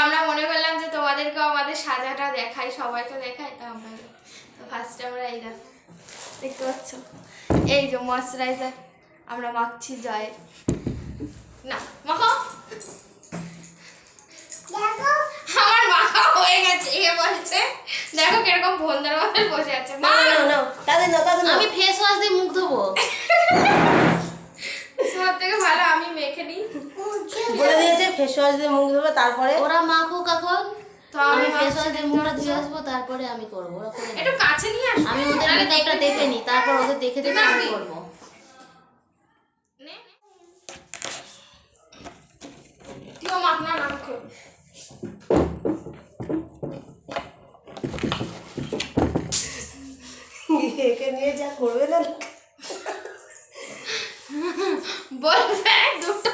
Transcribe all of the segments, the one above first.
আমরা মনে করলাম যে তোমাদেরকেও আমাদের সাজাটা দেখাই, সবাই তো দেখাই, তো আমরা ফার্স্টে আমরা এই দেখতে পাচ্ছ এই যে ময়শ্চারাইজার আমরা মাখছি জয়ের। না মাখো, আমার মাখা হয়ে গেছে। এ বলছে দেখো কিরকম বন্ধার মতন বসে আছে। মা আমি ফেস ওয়াশ দিয়ে মুখ ধোবো। সব থেকে ভালো আমি মেখে নিই। বলে দিয়েছে ফেস ওয়াশ দিয়ে মুখ ধোবে, তারপরে ওরা মাখুক এখন। তো আমি ফেস ওয়াশ দিয়ে মুখটা ধুয়ে আসবো, তারপরে আমি করবো। ওরা করে একটু কাছে নিয়ে আসো। আমি ওদের মেকআপটা দেখে নিই, তারপর ওদের দেখে দেখে আমি করবো। তুইও মাখ না, মাখো। একে নিয়ে যা করবে না বলবে দুটো।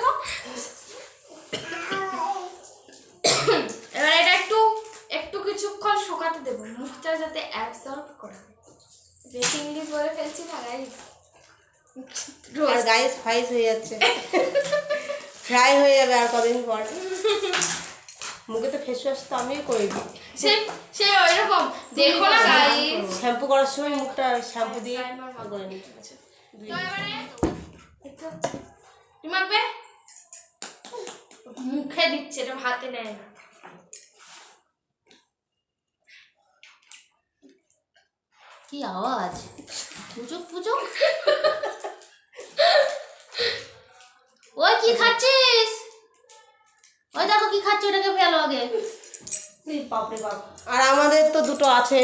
এবার এটা একটু একটু কিছুক্ষণ শুকাতে দেবো, মুখটা যাতে অ্যাবসর্ব করে। বেশি ইংলিশ বলে ফেলছি না গাইস, আর গাইস ফাইজ হয়ে যাচ্ছে, ফ্রাই হয়ে যাবে আর কদিন পর। মুখে তো ফেস ওয়াশ তো আমিই করে দিই। সে ওইরকম দেখো না গাইস, শ্যাম্পু করার সময় মুখটা শ্যাম্পু দিয়ে করে নিই। তো এবারে তুমি মাখবে, মুখে দিচ্ছে, এটা হাতে নেয় না। কি আওয়াজ, পুচুক পুচুক। ওই কি খাচ্ছিস? ওই দেখো কি খাচ্ছি, ওটাকে ফেলো আগে। বাপরে বাপ। আর আমাদের তো দুটো আছে,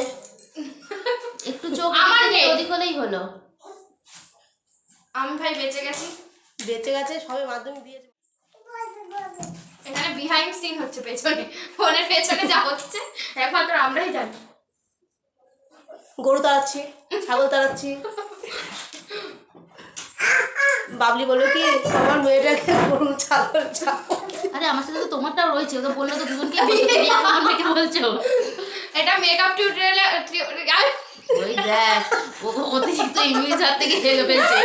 একটু চোখ আমার নেই, ওদিক হলেই হলো। আমি ভাই বেঁচে গেছি, বেঁচে গেছে, সবে মাধ্যমিক দিয়েছে। এখানে বিহাইন্ড সিন হচ্ছে পেছনে, ফোনের পেছনে যা হচ্ছে একমাত্র আমরাই জানি। গরু তাড়াচ্ছি, ছাগল তাড়াচ্ছি। বাবলি বললো কি আমার মেয়েটাকে গরু ছাগল ছাগল। আরে আমার সাথে তো তোমারটাও রয়েছে, ও তো বললো তো দুজনকে বলছো। এটা মেকআপ টিউটোরিয়াল। ওই দেখ ও অতিরিক্ত ইংলিশ হাত থেকে হেগে ফেলছে।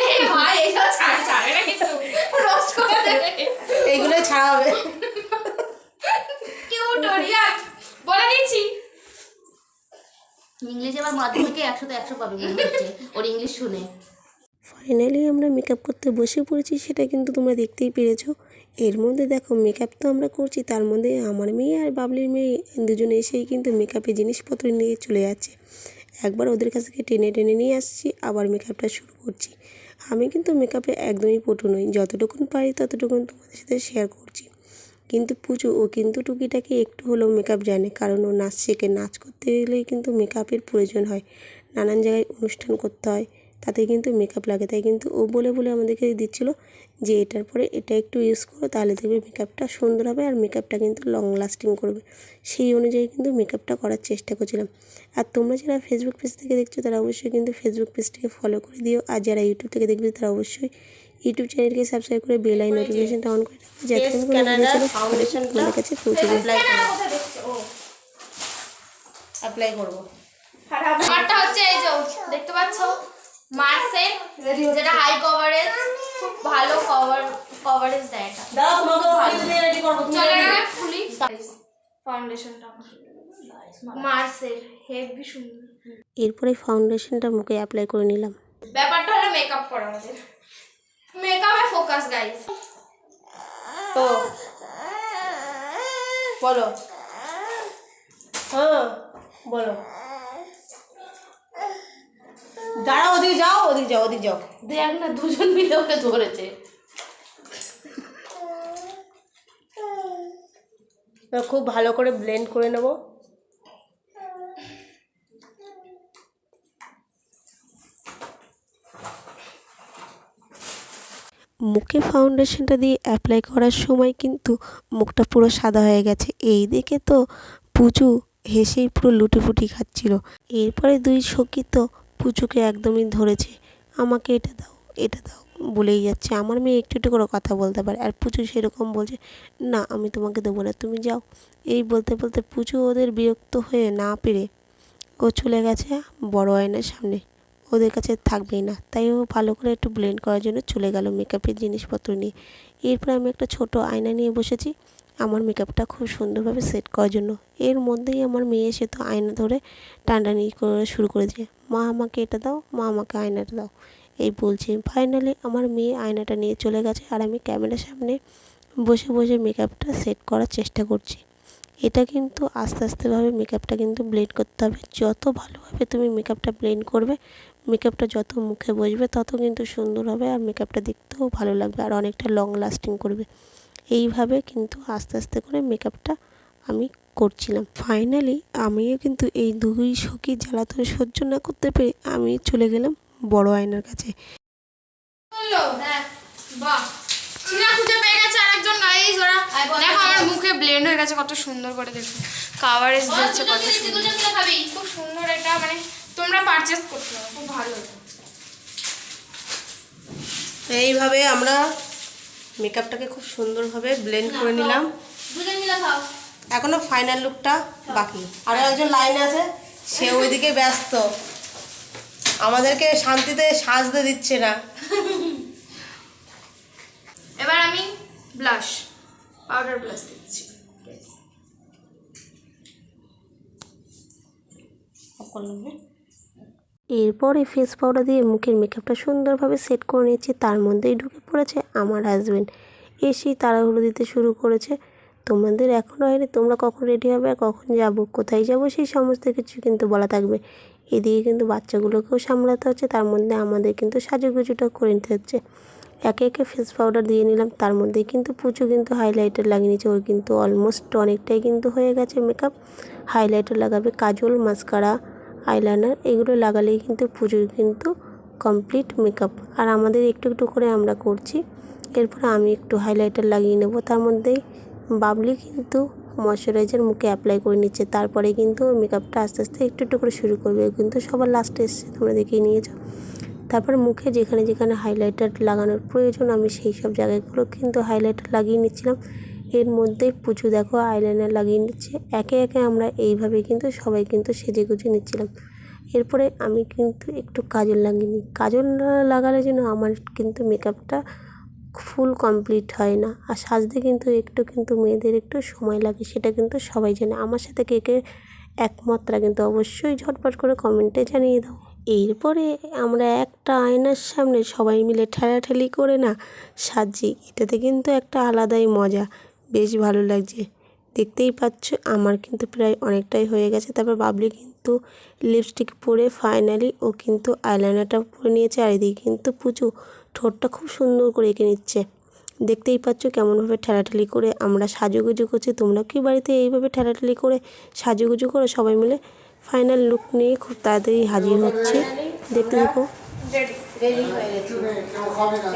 এই ভাই এইসব ছাড়ে না কিন্তু রোস্ট করে দেবে, এইগুলোই ছাড়াবে। টিউটোরিয়াল বলে দিচ্ছি। ইংলিশ এবার মাধ্যমিকে 100 তে 100 পাবে মনে হচ্ছে ওর ইংলিশ শুনে। ফাইনালি আমরা মেকআপ করতে বসে পড়েছি, সেটা কিন্তু তোমরা দেখতেই পেরেছো। এর মধ্যে দেখো মেকআপ তো আমরা করছি, তার মধ্যে আমার মেয়ে আর বাবলির মেয়ে দুজনে এসেই কিন্তু মেকআপের জিনিসপত্র নিয়ে চলে যাচ্ছে। একবার ওদের কাছ থেকে টেনে টেনে নিয়ে আসছি, আবার মেকআপটা শুরু করছি। আমি কিন্তু মেকআপে একদমই পটু নই, যতটুকুন পারি ততটুকুন তোমাদের সাথে শেয়ার করছি। কিন্তু পুচু ও কিন্তু টুকিটাকি একটু হলেও মেকআপ জানে, কারণ ও নাচ শেখে। নাচ করতে গেলেই কিন্তু মেকআপের প্রয়োজন হয়, নানান জায়গায় অনুষ্ঠান করতে হয়, তাতে কিন্তু মেকআপ লাগে। তাই কিন্তু ও বলে বলে আমাদেরকে দিচ্ছিলো যে এটার পরে এটা একটু ইউজ করো, তাহলে দেখবে মেকআপটা সুন্দর হবে আর মেকআপটা কিন্তু লং লাস্টিং করবে। সেই অনুযায়ী কিন্তু মেকআপটা করার চেষ্টা করছিলাম। আর তোমরা যারা ফেসবুক পেজ থেকে দেখছো তারা অবশ্যই কিন্তু ফেসবুক পেজটাকে ফলো করে দিও, আর যারা ইউটিউব থেকে দেখবে তারা অবশ্যই ইউটিউব চ্যানেলকে সাবস্ক্রাইব করে বেল আইকন নোটিফিকেশনটা অন করে রাখবে, যাতে আমি কোনো ভিডিও ছেড়ে তোমাদের কাছে পৌঁছে যায়। অ্যাপ্লাই করবো। আমারটা হচ্ছে এই যে দেখতে পাচ্ছ মার্সের, যেটা হাই কভারেজ, খুব ভালো কভারেজ দেয় এটা। দাও তোমাকে রেডি করব। চলে না খুলি ফাউন্ডেশনটা মার্সের হেভি সুন্দর। এরপরে ফাউন্ডেশনটা মুখে অ্যাপ্লাই করে নিলাম। ব্যাপারটা হলো মেকআপ করা, আমাদের মেকআপে ফোকাস গাইস। তো বলো, হ্যাঁ বলো। দাঁড়াও, ওদিকে যাও, ওদিকে যাও, ওদিকে যাও। দেখ না দুজন মিলে ওকে ধরেছে। খুব ভালো করে ব্লেন্ড করে নেব। মুখে ফাউন্ডেশনটা দিয়ে অ্যাপ্লাই করার সময় কিন্তু মুখটা পুরো সাদা হয়ে গেছে। এই দেখে তো পুচু হেসেই পুরো লুটিপুটি খাচ্ছিল। এরপরে দুই সখী তো পুচুকে একদমই ধরেছে, আমাকে এটা দাও এটা দাও বলেই যাচ্ছে। আমার মেয়ে একটু একটু করে কথা বলতে পারে, আর পুচু সেরকম বলছে না আমি তোমাকে দেবো না, তুমি যাও। এই বলতে বলতে পুচু ওদের বিরক্ত হয়ে না পেরে ও চলে গেছে বড় আয়নার সামনে, ওদের কাছে থাকবেই না। তাই ও ভালো করে একটু ব্লেন্ড করার জন্য চলে গেল মেকআপের জিনিসপত্র নিয়ে। এরপর আমি একটা ছোট আয়না নিয়ে বসেছি, আমার মেকআপটা খুব সুন্দরভাবে সেট করার জন্য। এর মধ্যেই আমার মেয়ে এসে তো আয়না ধরে টানাটানি করে শুরু করে দিয়ে, মা আমাকে এটা দাও, মা আমাকে আয়নাটা দাও, এই বলছে। ফাইনালি আমার মেয়ে আয়নাটা নিয়ে চলে গেছে আর আমি ক্যামেরার সামনে বসে বসে মেকআপটা সেট করার চেষ্টা করছি। এটা কিন্তু আস্তে আস্তেভাবে মেকআপটা কিন্তু ব্লেন্ড করতে হবে। যত ভালোভাবে তুমি মেকআপটা ব্লেন্ড করবে, মেকআপটা যত মুখে বসবে তত কিন্তু সুন্দর হবে আর মেকআপটা দেখতেও ভালো লাগবে আর অনেকটা লং লাস্টিং করবে। এইভাবে কিন্তু আস্তে আস্তে করে মেকআপটা আমি করছিলাম। ফাইনালি আমিও কিন্তু এই দুই সখী জ্বালাতন সহ্য না করতে পেরে আমি চলে গেলাম বড় আয়নার কাছে। বললো হ্যাঁ বাহ চিনা খুঁজে পেয়ে গেছে আরেকজন গাইস। ওরা দেখো আমার মুখে ব্লেন্ড হয়ে গেছে কত সুন্দর করে, দেখো কাভারেজ দিচ্ছে কত সুন্দর, খুব সুন্দর। এটা মানে তোমরা পারচেজ করতে পারো, খুব ভালো এটা। এইভাবে আমরা মেকআপটাকে খুব সুন্দরভাবে ব্লেন্ড করে নিলাম। দুজন মিলে খাও। এখনো ফাইনাল লুকটা বাকি। আরও একজন লাইনে আছে, সে ওইদিকে ব্যস্ত, আমাদেরকে শান্তিতে সাজতে দিচ্ছে না। এবার আমি ব্লাশ পাউডার ব্লাশ দিচ্ছি। এরপরে ফেস পাউডার দিয়ে মুখের মেকআপটা সুন্দরভাবে সেট করে নিয়েছি। তার মধ্যেই ঢুকে পড়েছে আমার হাজব্যান্ড, এসেই তাড়াহুড়ো দিতে শুরু করেছে। তোমাদের এখনও হয়নি, তোমরা কখন রেডি হবে আর কখন যাব, কোথায় যাব, সেই সমস্ত কিছু কিন্তু বলা থাকবে। এদিকে কিন্তু বাচ্চাগুলোকেও সামলাতে হচ্ছে, তার মধ্যে আমাদের কিন্তু সাজুগুজুটা করে নিতে হচ্ছে। একে একে ফেস পাউডার দিয়ে নিলাম, তার মধ্যেই কিন্তু পুচু কিন্তু হাইলাইটার লাগিয়ে নিয়েছে। ওর কিন্তু অলমোস্ট অনেকটাই কিন্তু হয়ে গেছে মেকআপ। হাইলাইটার লাগাবে, কাজল, মাস্কারা, আইলাইনার এগুলো লাগালেই কিন্তু পুজোর কিন্তু কমপ্লিট মেকআপ। আর আমাদের একটু একটু করে আমরা করছি। এরপরে আমি একটু হাইলাইটার লাগিয়ে নেব, তার মধ্যেই বাবলি কিন্তু ময়শ্চারাইজার মুখে অ্যাপ্লাই করে নিচ্ছে। তারপরে কিন্তু মেকআপটা আস্তে আস্তে একটু একটু করে শুরু করবে, কিন্তু সবার লাস্টে এসছে, তোমরা দেখেই নিয়েছো। তারপর মুখে যেখানে যেখানে হাইলাইটার লাগানোর প্রয়োজন আমি সেই সব জায়গাগুলো কিন্তু হাইলাইটার লাগিয়ে নিচ্ছিলাম। এর মধ্যেই পুচু দেখো আইলাইনার লাগিয়ে নিচ্ছে। একে একে আমরা এইভাবে কিন্তু সবাই কিন্তু সেজে গুজে নিচ্ছিলাম। এরপরে আমি কিন্তু একটু কাজল লাগিয়ে নিই। কাজল লাগালে যেন আমার কিন্তু মেকআপটা ফুল কমপ্লিট হয় না, আর সাজতে কিন্তু একটু কিন্তু মেয়েদের একটু সময় লাগে, সেটা কিন্তু সবাই জানে। আমার সাথে কে কে একমাত্রা কিন্তু অবশ্যই ঝটপট করে কমেন্টে জানিয়ে দাও। এরপরে আমরা একটা আয়নার সামনে সবাই মিলে ঠেলাঠেলি করে না সাজি, এটাতে কিন্তু একটা আলাদাই মজা, বেশ ভালো লাগছে। দেখতেই পাচ্ছ আমার কিন্তু প্রায় অনেকটাই হয়ে গেছে। তারপর বাবলি কিন্তু লিপস্টিক পরে ফাইনালি ও কিন্তু আইলাইনারটা পরে নিয়েছে। আর এদিকে কিন্তু পুচু ঠোঁটটা খুব সুন্দর করে এঁকে নিচ্ছে। দেখতেই পাচ্ছ কেমনভাবে ঠেলাঠেলি করে আমরা সাজুগুজু করছি। তোমরা কি বাড়িতে এইভাবে ঠেলাঠেলি করে সাজুগুজু করো সবাই মিলে? ফাইনাল লুক নিয়ে খুব তাড়াতাড়ি হাজির হচ্ছে, দেখতে দেখো। রেডি হয়ে গেছে,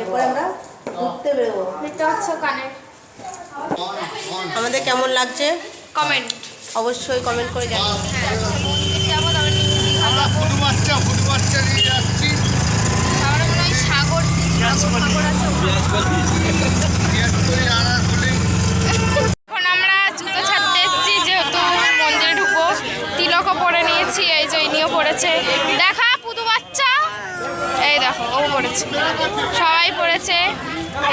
এরপরে আমরা ঘুরতে বেরোবো। দেখতে পাচ্ছ কানে। আমাদের কেমন লাগছে কমেন্ট অবশ্যই কমেন্ট করে জানিও। হ্যাঁ মন্দির যাবো, তবে আমরা ফুটু বাচ্চা নিয়ে যাচ্ছি। তারপরে মনে হয় সাগর সাগর আছে। এখন আমরা জুতো ছাড়তে এসেছি, যেহেতু মন্দিরে ঢুকবো। তিলকও পরে নিয়েছি, এই যে ইনিও পড়েছে। দেখা পুদু বাচ্চা, এই দেখো ও পড়েছে, সবাই পড়েছে,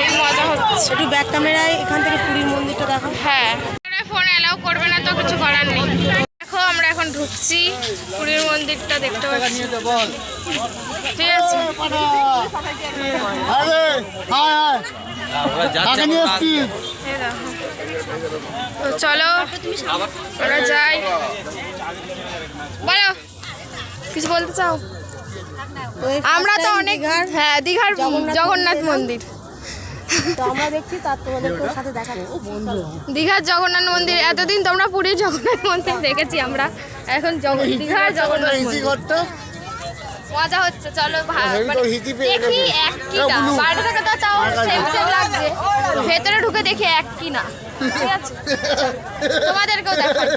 এই মজা হচ্ছে। একটু ব্যাক ক্যামেরায় এখান থেকে পুরীর মন্দিরটা দেখো। হ্যাঁ ফোন অ্যালাউ করবে না তো, কিছু করার নেই। দেখো আমরা এখন ঢুকছি পুরীর মন্দিরটা, দেখতে পাচ্ছি। ঠিক আছে এই দেখো। তো চলো আমরা যাই। বলো কিছু বলতে চাও? আমরা তো অনেক, হ্যাঁ দীঘার জগন্নাথ মন্দির, তো আমরা দেখছি তার তোমাদের সাথে দেখা দীঘার জগন্নাথ মন্দির। এতদিন তোমরা পুরীর জগন্নাথ মন্দির দেখেছি, আমরা এখন দীঘার জগন্নাথ মন্দির। মজা হচ্ছে, চলো দেখি এক কি না, বাইরে থেকে তো তাও সেম সেম লাগছে, ভেতরে ঢুকে দেখি এক কি না। ঠিক আছে তোমাদেরকেও দেখাই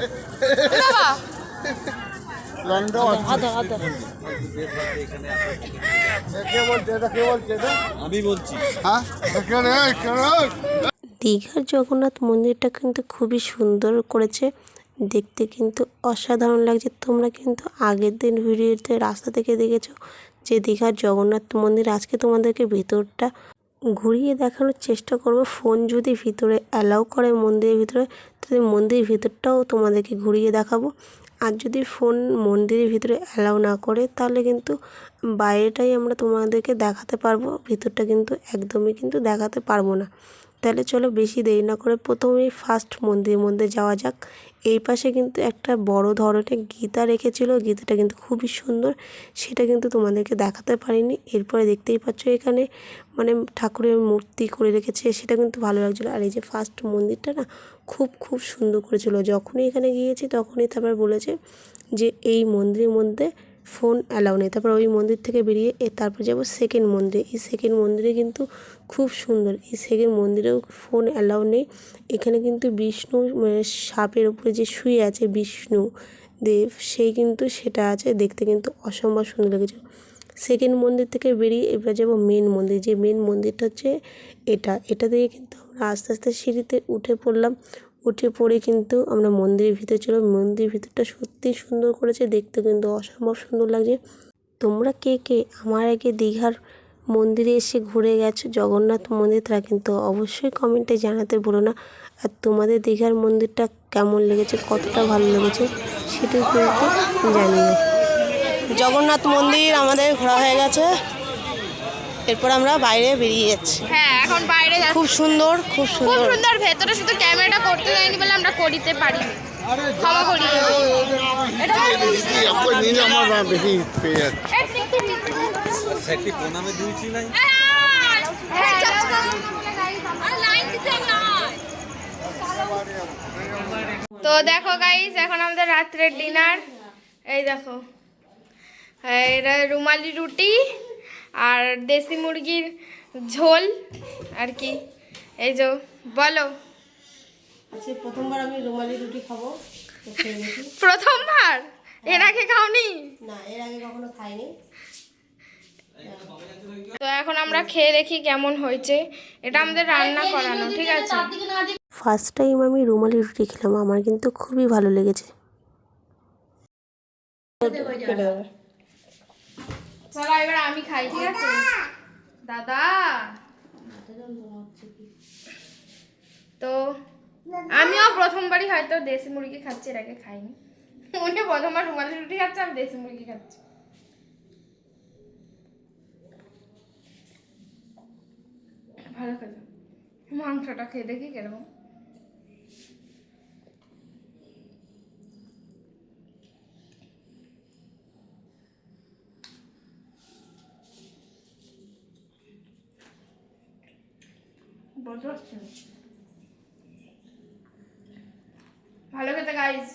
বাবা। দীঘার জগন্নাথ মন্দিরটা কিন্তু খুবই সুন্দর করেছে, দেখতে কিন্তু অসাধারণ লাগছে। তোমরা কিন্তু আগের দিন ভিডিওতে রাস্তা থেকে দেখেছো যে দীঘার জগন্নাথ মন্দির। আজকে তোমাদেরকে ভেতরটা ঘুরিয়ে দেখানোর চেষ্টা করব। ফোন যদি ভিতরে অ্যালাউ করে মন্দিরের ভিতরে, তাহলে মন্দিরের ভিতরটাও তোমাদেরকে ঘুরিয়ে দেখাবো। আর যদি ফোন মন্দিরের ভিতরে অ্যালাউ না করে, তাহলে কিন্তু বাইরেটাই আমরা তোমাদেরকে দেখাতে পারবো, ভিতরটা কিন্তু একদমই কিন্তু দেখাতে পারবো না। তাহলে চলো বেশি দেরি না করে প্রথমেই ফার্স্ট মন্দিরের মধ্যে যাওয়া যাক। এই পাশে কিন্তু একটা বড় ধরনের গীতা রেখেছিল, গীতাটা কিন্তু খুবই সুন্দর, সেটা কিন্তু তোমাদেরকে দেখাতে পারিনি। এরপরে দেখতেই পাচ্ছ এখানে মানে ঠাকুরের মূর্তি করে রেখেছে, সেটা কিন্তু ভালো লাগছিলো। আর এই যে ফার্স্ট মন্দিরটা না খুব সুন্দর করেছিল। যখনই এখানে গিয়েছি তখনই তারপর বলেছে যে এই মন্দিরের মধ্যে ফোন অ্যালাউ নেই। তারপর ওই মন্দির থেকে বেরিয়ে তারপর যাব সেকেন্ড মন্দিরে। এই সেকেন্ড মন্দিরে কিন্তু খুব সুন্দর, এই সেকেন্ড মন্দিরেও ফোন অ্যালাউ নেই। এখানে কিন্তু বিষ্ণু সাপের উপরে যে শুয়ে আছে বিষ্ণু দেব, সেই কিন্তু সেটা আছে, দেখতে কিন্তু অসম্ভব সুন্দর লেগেছে। সেকেন্ড মন্দির থেকে বেরিয়ে এবার যাবো মেন মন্দির। যে মেন মন্দিরটা হচ্ছে এটা দিয়ে কিন্তু আমরা আস্তে আস্তে সিঁড়িতে উঠে পড়লাম। উঠে পড়ে কিন্তু আমরা মন্দিরের ভিতরে ছিল। মন্দিরের ভিতরটা সত্যি সুন্দর করেছে, দেখতে কিন্তু অসম্ভব সুন্দর লাগছে। তোমরা কে কে আমার আগে দীঘার মন্দিরে এসে ঘুরে গেছো জগন্নাথ মন্দির, তারা কিন্তু অবশ্যই কমেন্টে জানাতে ভুলো না। আর তোমাদের দীঘার মন্দিরটা কেমন লেগেছে, কতটা ভালো লেগেছে, সেটাও কিন্তু জানিও। জগন্নাথ মন্দির আমাদের ঘোরা হয়ে গেছে, এরপর আমরা বাইরে বেরিয়ে যাচ্ছি। হ্যাঁ, এখন বাইরে যাচ্ছি। খুব সুন্দর, খুব খুব সুন্দর। সুন্দর। ভেতরে শুধু ক্যামেরাটা করতে যায়নি বলে আমরা করিতে পারিনি, ক্ষমা করি। আমার বেশি পেয়ে যাচ্ছে। তো দেখো গাইস, এখন আমাদের রাত্রের ডিনার। এই দেখো, এটা রুমালি রুটি আর দেশি মুরগির ঝোল আর কি। এই যে বলো, আচ্ছা প্রথমবার আমি রুমালি রুটি খাবো, তো খেয়ে দেখি। প্রথমবার? এর আগে খাওনি? না, এর আগে কখনো খাইনি। তো এখন আমরা খেয়ে দেখি কেমন হয়েছে। এটা আমাদের রান্না করানো, ঠিক আছে? ফার্স্ট টাইম আমি রুমালি রুটি খেলাম, আমার কিন্তু খুবই ভালো লেগেছে। চলো এবার আমি খাই, ঠিক আছে? দাদা, তো আমিও প্রথমবারই হয়তো দেশি মুরগি খাচ্ছি, এর আগে খাইনি। উনি প্রথমবার রুমালি রুটি খাচ্ছে, আমি দেশি মুরগি খাচ্ছি। ভালো খেলো, মাংসটা খেয়ে দেখি কিরকম। ভালো খেতে গাইস।